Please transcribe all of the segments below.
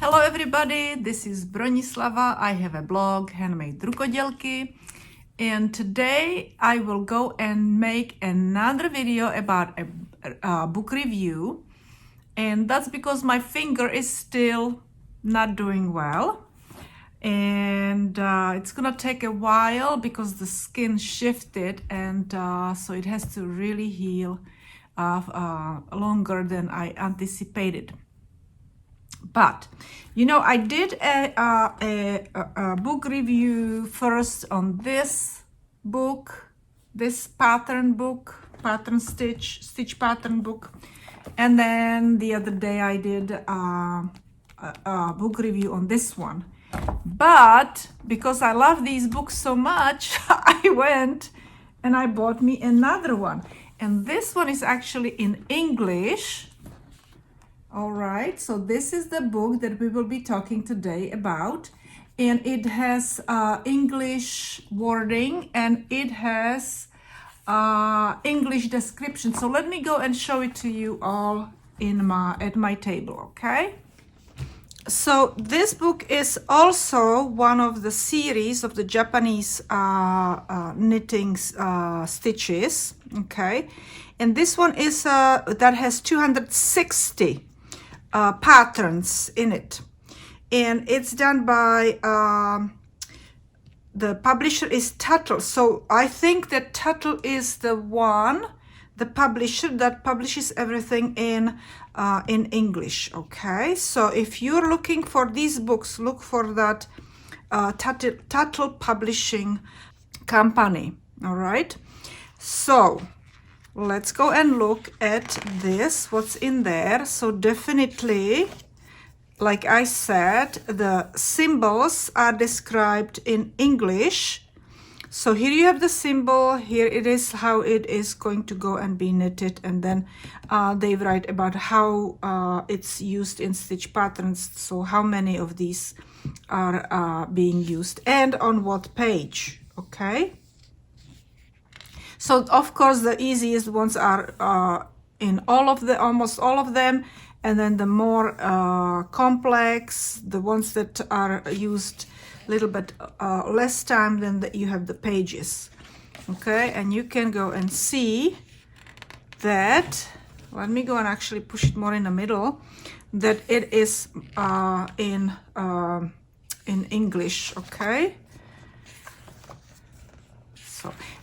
Hello everybody, this is Bronislava. I have a blog, HandMadeRukodelky, and today I will go and make another video about a book review, and that's because my finger is still not doing well, and it's gonna take a while because the skin shifted, and so it has to really heal longer than I anticipated. But you know, I did a book review first on this book, this pattern stitch pattern book, and then the other day I did a book review on this one. But because I love these books so much, I went and I bought me another one, and this one is actually in English. All right, so this is the book that we will be talking today about, and it has English wording and it has English description. So let me go and show it to you all at my table, okay? So this book is also one of the series of the Japanese knitting stitches, okay? And this one is that has 260 patterns in it, and it's done by the publisher is Tuttle. So I think that Tuttle is the publisher that publishes everything in English. Okay, so if you're looking for these books, look for that Tuttle Publishing Company. All right, so let's go and look at this, what's in there. So definitely, like I said, the symbols are described in English. So here you have the symbol, here it is how it is going to go and be knitted, and then they write about how it's used in stitch patterns, so how many of these are being used and on what page, okay? So of course the easiest ones are in almost all of them, and then the more complex, the ones that are used a little bit less time, then you have the pages, okay? And you can go and see that, let me go and actually push it more in the middle, that it is in English, okay?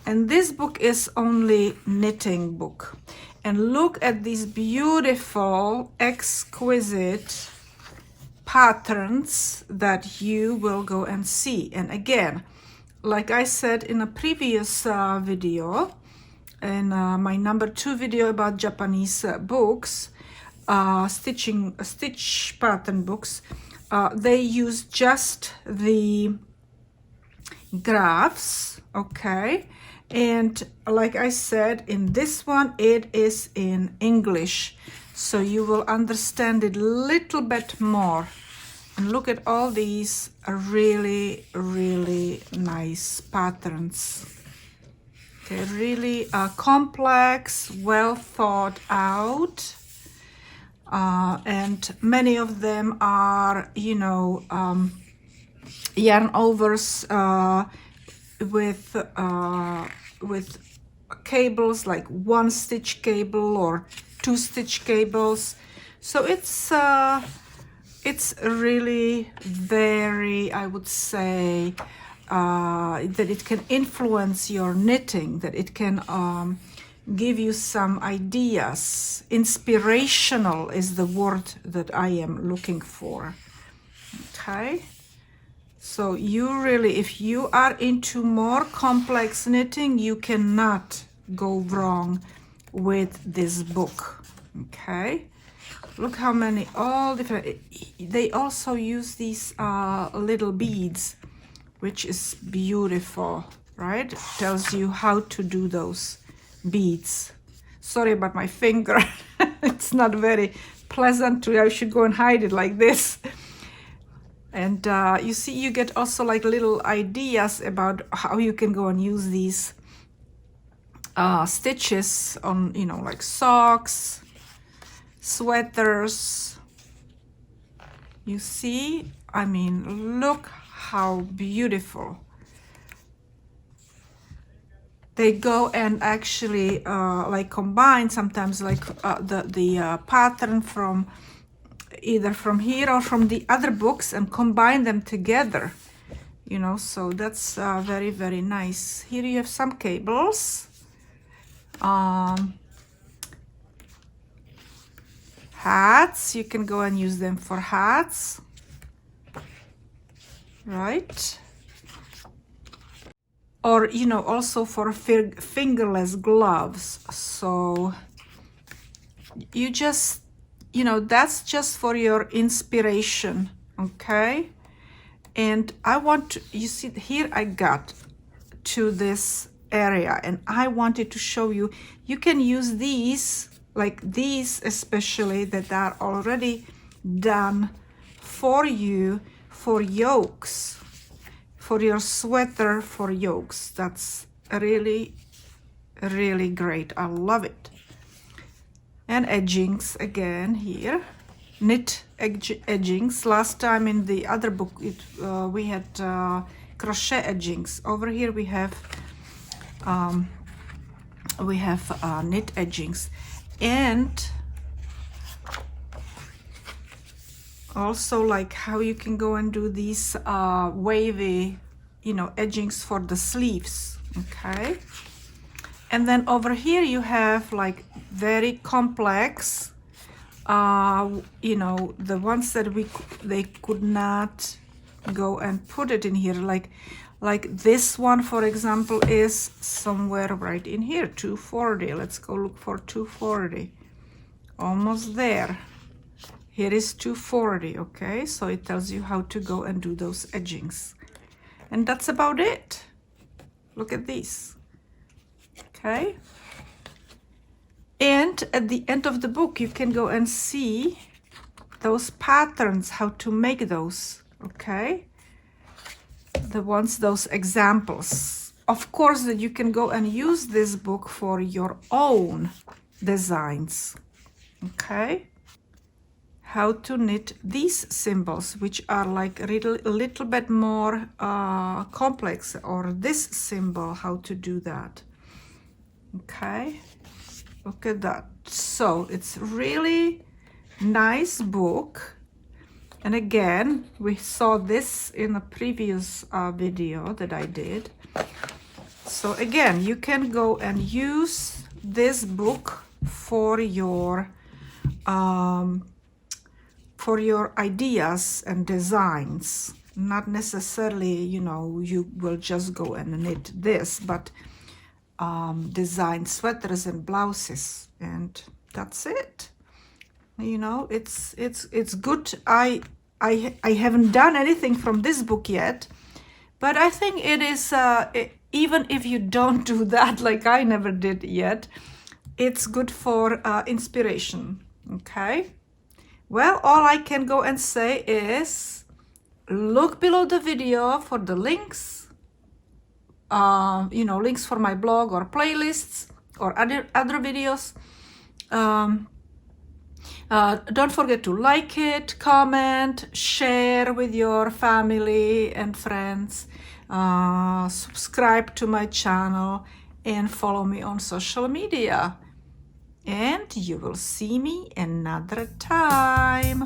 And this book is only knitting book, and look at these beautiful exquisite patterns that you will go and see. And again, like I said in a previous video, in my #2 video about Japanese books, stitch pattern books, they use just the graphs, okay? And like I said, in this one it is in English, so you will understand it a little bit more. And look at all these really nice patterns, okay? Really complex, well thought out, and many of them are, you know, yarn overs with cables, like 1 stitch cable or 2 stitch cables. So it's really very, I would say, that it can influence your knitting, that it can give you some ideas. Inspirational is the word that I am looking for, okay? So you really, if you are into more complex knitting, you cannot go wrong with this book, okay? Look how many, all different, they also use these little beads, which is beautiful, right? It tells you how to do those beads. Sorry about my finger. It's not very pleasant I should go and hide it like this. And you see, you get also like little ideas about how you can go and use these stitches on, you know, like socks, sweaters, You see, I mean, look how beautiful. They go and actually like combine sometimes, like the pattern from either from here or from the other books, and combine them together, you know, so that's very, very nice. Here you have some cables, hats. You can go and use them for hats, right? Or, you know, also for fingerless gloves. So you just, you know, that's just for your inspiration, okay? And I want to, you see here I got to this area and I wanted to show you, you can use these, like these especially, that are already done for you for yokes, for your sweater, for yokes. That's really, really great. I love it. And edgings again here, knit edgings. Last time in the other book we had crochet edgings. Over here we have knit edgings, and also like how you can go and do these wavy, you know, edgings for the sleeves, okay? And then over here you have like very complex, you know, the ones that they could not go and put it in here, like this one, for example, is somewhere right in here, 240. Let's go look for 240. Almost there. Here is 240, okay? So it tells you how to go and do those edgings. And that's about it. Look at these. Okay? And at the end of the book, you can go and see those patterns, how to make those, okay? Those examples. Of course, that you can go and use this book for your own designs, okay? How to knit these symbols, which are like a little bit more complex, or this symbol, how to do that, okay? Look at that. So it's really nice book. And again, we saw this in a previous video that I did. So again, you can go and use this book for your ideas and designs. Not necessarily, you know, you will just go and knit this, but design sweaters and blouses, and that's it. You know, it's good. I haven't done anything from this book yet, but I think it is even if you don't do that, like I never did yet, it's good for inspiration, okay? Well, all I can go and say is look below the video for the links, you know, links for my blog or playlists or other videos. Don't forget to like it, comment, share with your family and friends, subscribe to my channel, and follow me on social media. And you will see me another time.